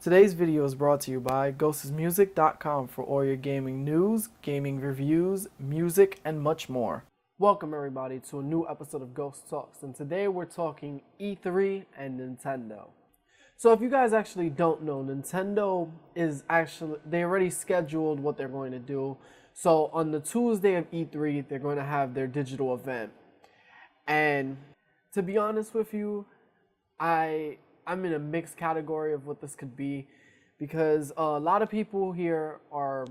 Today's video is brought to you by ghostsmusic.com for all your gaming news, gaming reviews, music, and much more. Welcome everybody to a new episode of Ghost Talks, and today we're talking E3 and Nintendo. So if you guys actually don't know, Nintendo they already scheduled what they're going to do. So on the Tuesday of E3, they're going to have their digital event. And to be honest with you, I'm in a mixed category of what this could be, because a lot of people here are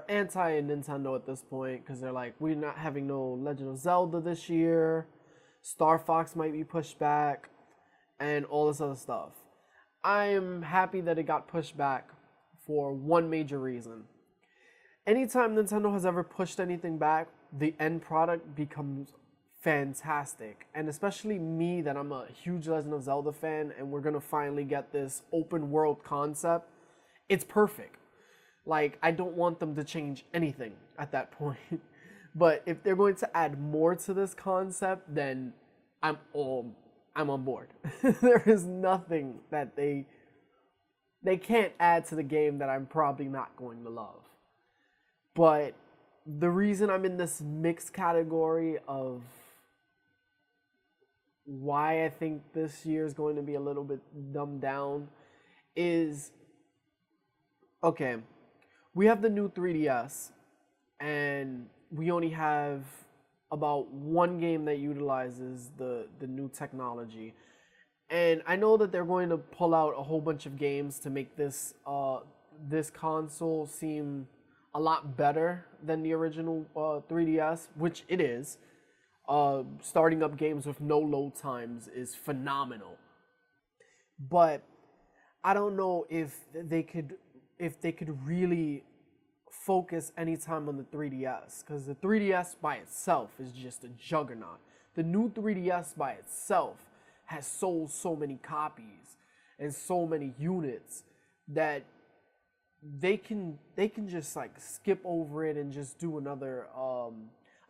anti-Nintendo at this point, because they're like, we're not having no Legend of Zelda this year, Star Fox might be pushed back, and all this other stuff. I am happy that it got pushed back for one major reason. Anytime Nintendo has ever pushed anything back, the end product becomes fantastic. And especially me, that I'm a huge Legend of Zelda fan, and we're gonna finally get this open world concept. It's perfect. Like, I don't want them to change anything at that point. But if they're going to add more to this concept, then I'm on board. There is nothing that they can't add to the game that I'm probably not going to love. But the reason I'm in this mixed category of why I think this year is going to be a little bit dumbed down is, okay, we have the new 3DS, and we only have about one game that utilizes the new technology. And I know that they're going to pull out a whole bunch of games to make this this console seem a lot better than the original 3DS, which it is. Starting up games with no load times is phenomenal. But I don't know if they could really focus any time on the 3DS, because the 3DS by itself is just a juggernaut. The new 3DS by itself has sold so many copies and so many units that they can just like skip over it and just do another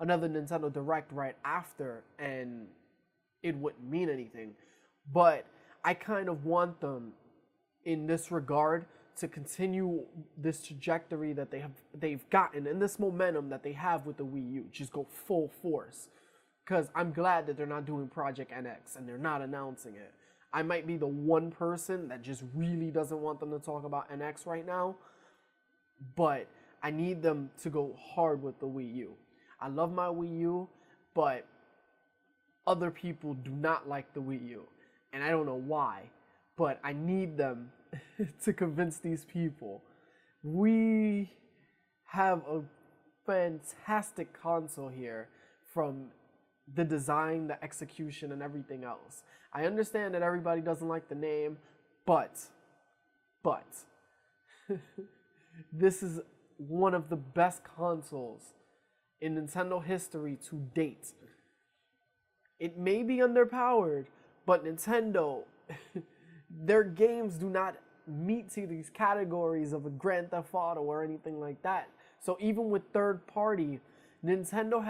Nintendo Direct right after, and it wouldn't mean anything. But I kind of want them, in this regard, to continue this trajectory that they've gotten, and this momentum that they have with the Wii U, just go full force. Because I'm glad that they're not doing Project NX and they're not announcing it. I might be the one person that just really doesn't want them to talk about NX right now, but I need them to go hard with the Wii U. I love my Wii U, but other people do not like the Wii U, and I don't know why, but I need them to convince these people. We have a fantastic console here, from the design, the execution, and everything else. I understand that everybody doesn't like the name, but this is one of the best consoles in Nintendo history to date. It may be underpowered, but Nintendo, their games do not meet to these categories of a Grand Theft Auto or anything like that. So even with third party, Nintendo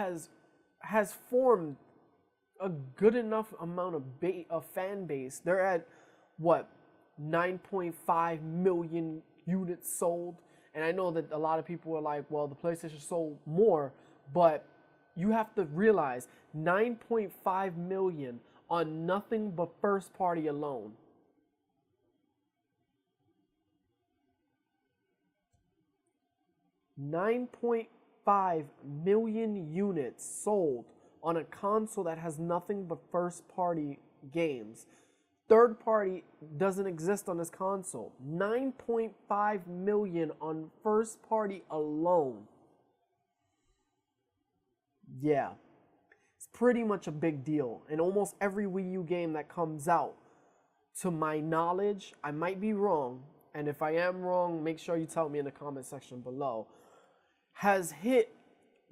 has formed a good enough amount of fan base. They're at what, 9.5 million units sold. And I know that a lot of people are like, well, the PlayStation sold more, but you have to realize 9.5 million on nothing but first party alone. $9.5 million units sold on a console that has nothing but first party games. Third party doesn't exist on this console. 9.5 million on first party alone. Yeah, it's pretty much a big deal. And almost every Wii U game that comes out, to my knowledge, I might be wrong, and if I am wrong, make sure you tell me in the comment section below, has hit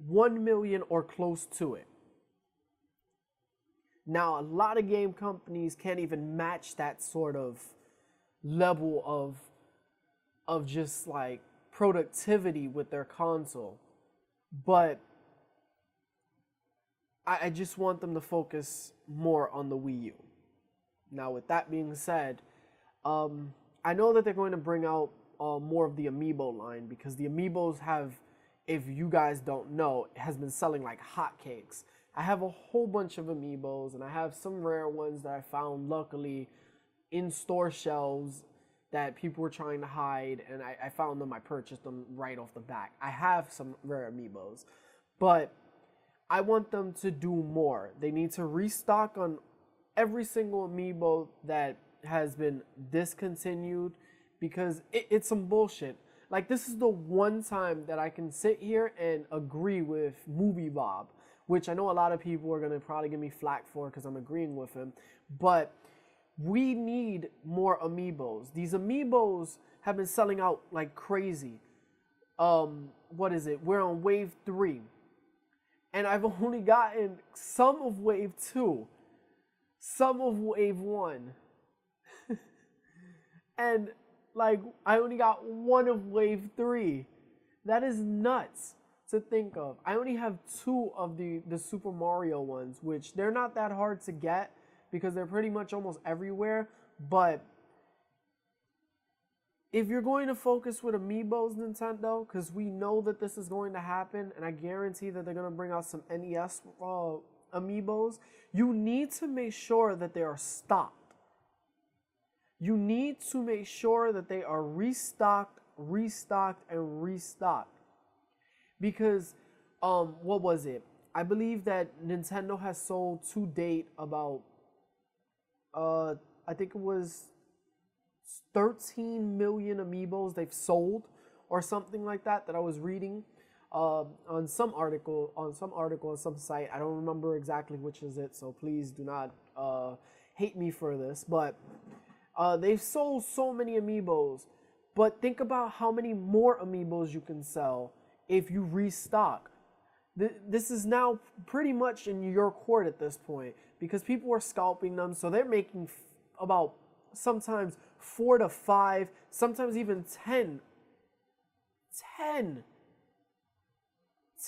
1 million or close to it. Now, a lot of game companies can't even match that sort of level of just like productivity with their console. But I just want them to focus more on the Wii U. Now, with that being said, I know that they're going to bring out more of the Amiibo line, because the Amiibos have, if you guys don't know, has been selling like hotcakes. I have a whole bunch of Amiibos, and I have some rare ones that I found luckily in store shelves that people were trying to hide, and I found them. I purchased them right off the bat. I have some rare Amiibos, but I want them to do more. They need to restock on every single Amiibo that has been discontinued, because it's some bullshit. Like, this is the one time that I can sit here and agree with Movie Bob, which I know a lot of people are going to probably give me flack for because I'm agreeing with him, but we need more Amiibos. These Amiibos have been selling out like crazy. What is it? We're on wave 3. And I've only gotten some of wave 2. Some of wave 1. And like, I only got one of wave 3. That is nuts to think of. I only have 2 of the Super Mario ones, which they're not that hard to get because they're pretty much almost everywhere. But if you're going to focus with Amiibos, Nintendo, because we know that this is going to happen, and I guarantee that they're going to bring out some NES Amiibos, you need to make sure that they are stocked. You need to make sure that they are restocked, and restocked. Because, what was it? I believe that Nintendo has sold to date about, I think it was 13 million Amiibos they've sold, or something like that I was reading on some article, on some site. I don't remember exactly which is it, so please do not hate me for this. But they've sold so many Amiibos. But think about how many more Amiibos you can sell if you restock. This is now pretty much in your court at this point, because people are scalping them, so they're making about sometimes 4 to 5, sometimes even 10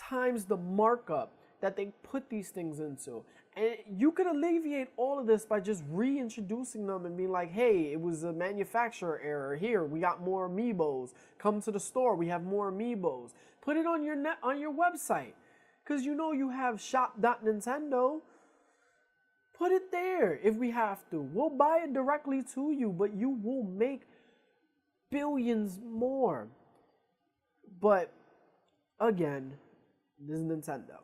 times the markup that they put these things into. And you could alleviate all of this by just reintroducing them and being like, hey, it was a manufacturer error. Here, we got more Amiibos. Come to the store, we have more Amiibos. Put it on your website. Because you know you have shop.nintendo. Put it there if we have to. We'll buy it directly to you, but you will make billions more. But again, this is Nintendo.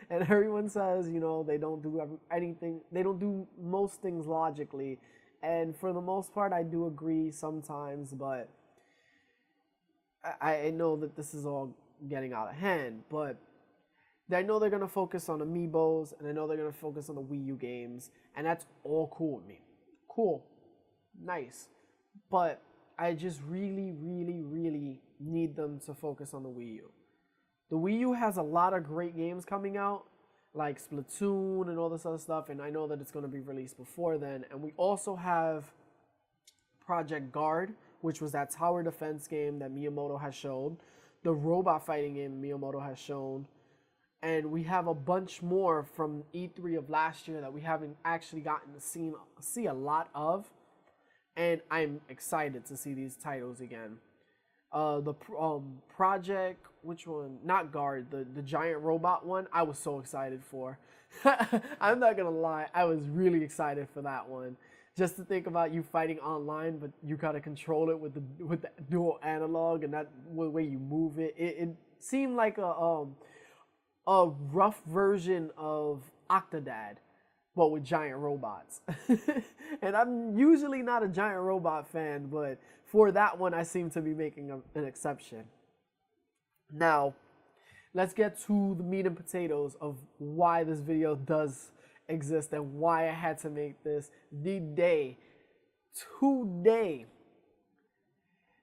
And everyone says, you know, they don't do anything. They don't do most things logically. And for the most part, I do agree sometimes, but I know that this is all getting out of hand. But I know they're going to focus on Amiibos, and I know they're going to focus on the Wii U games, and that's all cool with me. Cool. Nice. But I just really, really, really need them to focus on the Wii U. The Wii U has a lot of great games coming out, like Splatoon and all this other stuff, and I know that it's going to be released before then. And we also have Project Guard, which was that tower defense game that Miyamoto has shown, the robot fighting game Miyamoto has shown, and we have a bunch more from E3 of last year that we haven't actually gotten to see a lot of. And I'm excited to see these titles again. The Project, which one? Not Guard, the giant robot one. I was so excited for. I'm not gonna lie, I was really excited for that one. Just to think about you fighting online, but you gotta control it with the dual analog, and that way you move it. It seemed like a rough version of Octodad, but with giant robots. And I'm usually not a giant robot fan, but for that one, I seem to be making an exception. Now, let's get to the meat and potatoes of why this video does exist and why I had to make this today.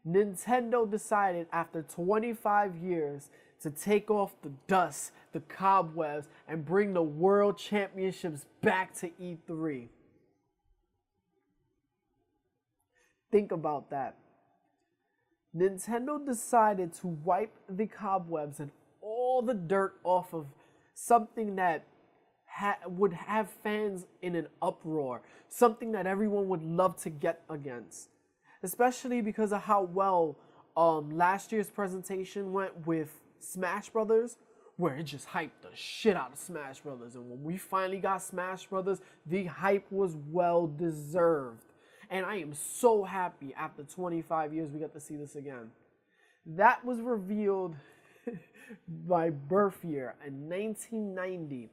Nintendo decided after 25 years to take off the dust, the cobwebs, and bring the World Championships back to E3. Think about that. Nintendo decided to wipe the cobwebs and all the dirt off of something that would have fans in an uproar, something that everyone would love to get against. especially because of how well last year's presentation went with Smash Brothers, where it just hyped the shit out of Smash Brothers. And when we finally got Smash Brothers, the hype was well deserved. And I am so happy after 25 years we got to see this again. That was revealed my birth year in 1990.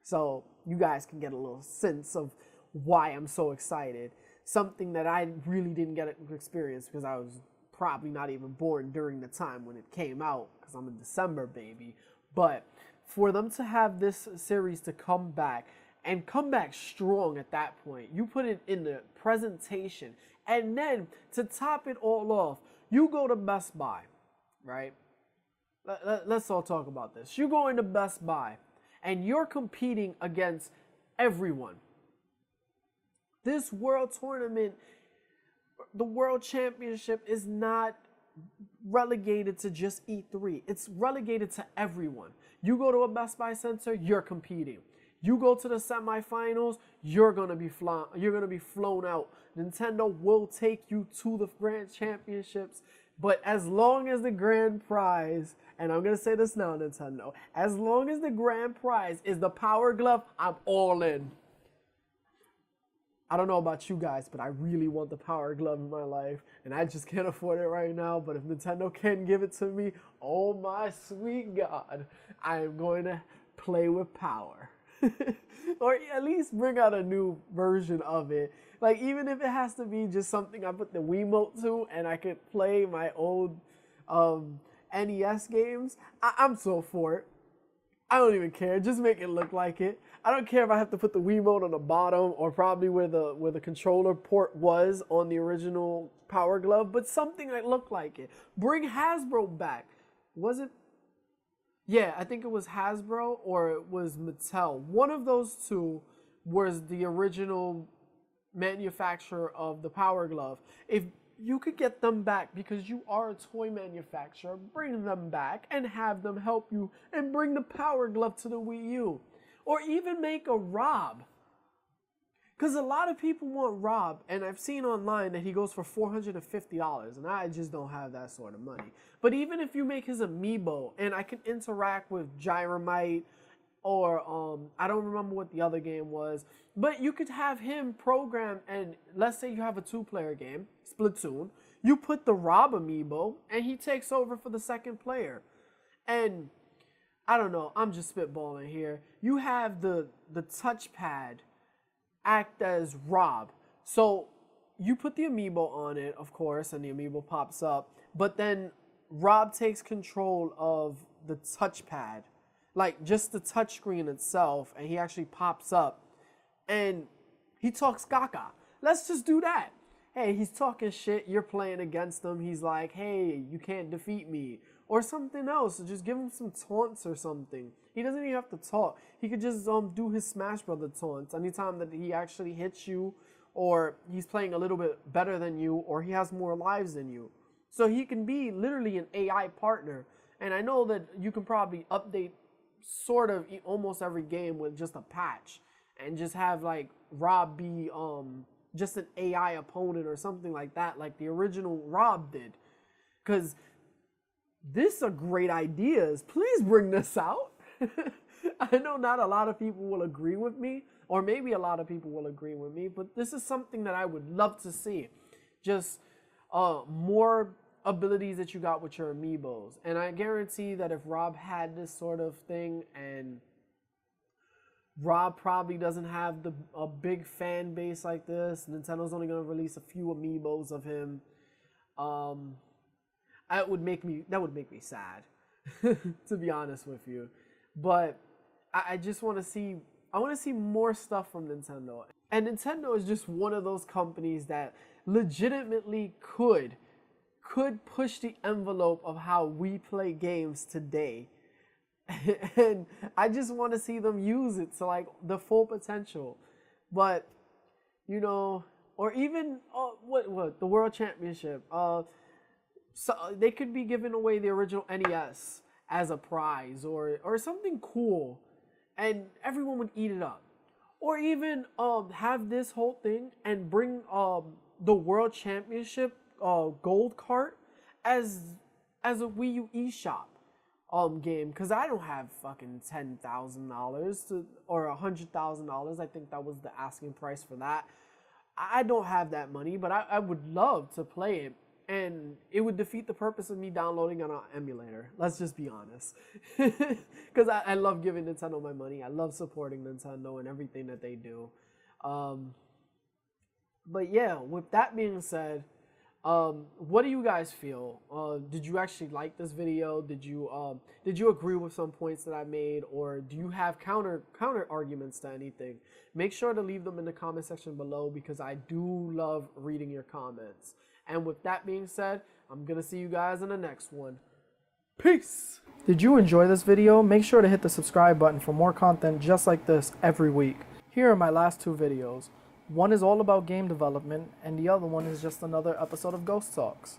So you guys can get a little sense of why I'm so excited. Something that I really didn't get to experience because I was probably not even born during the time when it came out, because I'm a December baby. But for them to have this series to come back and come back strong at that point, you put it in the presentation, and then to top it all off, you go to Best Buy, right? Let's all talk about this. You go into Best Buy and you're competing against everyone. This world tournament, the World Championship, is not relegated to just E3. It's relegated to everyone. You go to a Best Buy Center, you're competing. You go to the semifinals, you're gonna be flown out. Nintendo will take you to the Grand Championships, but as long as the grand prize, and I'm gonna say this now, Nintendo, as long as the grand prize is the Power Glove, I'm all in. I don't know about you guys, but I really want the Power Glove in my life, and I just can't afford it right now. But if Nintendo can give it to me, oh my sweet God, I am going to play with power. Or at least bring out a new version of it. Like, even if it has to be just something I put the Wiimote to and I could play my old NES games, I'm so for it. I don't even care. Just make it look like it. I don't care if I have to put the Wiimote on the bottom or probably where the controller port was on the original Power Glove, but something that looked like it. Bring Hasbro back. Was it? Yeah, I think it was Hasbro or it was Mattel. One of those two was the original manufacturer of the Power Glove. If you could get them back because you are a toy manufacturer, bring them back and have them help you and bring the Power Glove to the Wii U. Or even make a Rob. Because a lot of people want Rob, and I've seen online that he goes for $450, and I just don't have that sort of money. But even if you make his Amiibo, and I can interact with Gyromite, or I don't remember what the other game was, but you could have him program, and let's say you have a 2-player game, Splatoon, you put the Rob Amiibo, and he takes over for the second player. And I don't know, I'm just spitballing here. You have the touchpad act as Rob. So you put the Amiibo on it, of course, and the Amiibo pops up, but then Rob takes control of the touchpad, like just the touchscreen itself, and he actually pops up and he talks caca. Let's just do that. Hey, he's talking shit, you're playing against him, he's like, hey, you can't defeat me, or something else. So just give him some taunts or something. He doesn't even have to talk. He could just do his Smash Brother taunts anytime that he actually hits you, or he's playing a little bit better than you, or he has more lives than you. So he can be literally an AI partner. And I know that you can probably update sort of almost every game with just a patch, and just have like Rob be just an AI opponent or something like that, like the original Rob did. Because this are great ideas. Please bring this out. I know not a lot of people will agree with me, or maybe a lot of people will agree with me, but this is something that I would love to see. Just more abilities that you got with your Amiibos. And I guarantee that if Rob had this sort of thing, and Rob probably doesn't have a big fan base like this, Nintendo's only going to release a few Amiibos of him, that would make me sad, to be honest with you. But I just want to see, I want to see more stuff from Nintendo. And Nintendo is just one of those companies that legitimately could push the envelope of how we play games today. And I just want to see them use it to like the full potential. But, you know, or even what the World Championship, so they could be giving away the original NES as a prize, or something cool, and everyone would eat it up. Or even have this whole thing and bring the World Championship gold cart as a Wii U eShop game, because I don't have fucking $10,000 or $100,000. I think that was the asking price for that. I don't have that money, but I would love to play it, and it would defeat the purpose of me downloading on an emulator. Let's just be honest, because I love giving Nintendo my money. I love supporting Nintendo and everything that they do. But yeah, with that being said, what do you guys feel? Did you actually like this video? Did you agree with some points that I made, or do you have counter arguments to anything? Make sure to leave them in the comment section below, because I do love reading your comments. And with that being said, I'm gonna see you guys in the next one. Peace! Did you enjoy this video? Make sure to hit the subscribe button for more content just like this every week. Here are my last two videos. One is all about game development, and the other one is just another episode of Ghost Talks.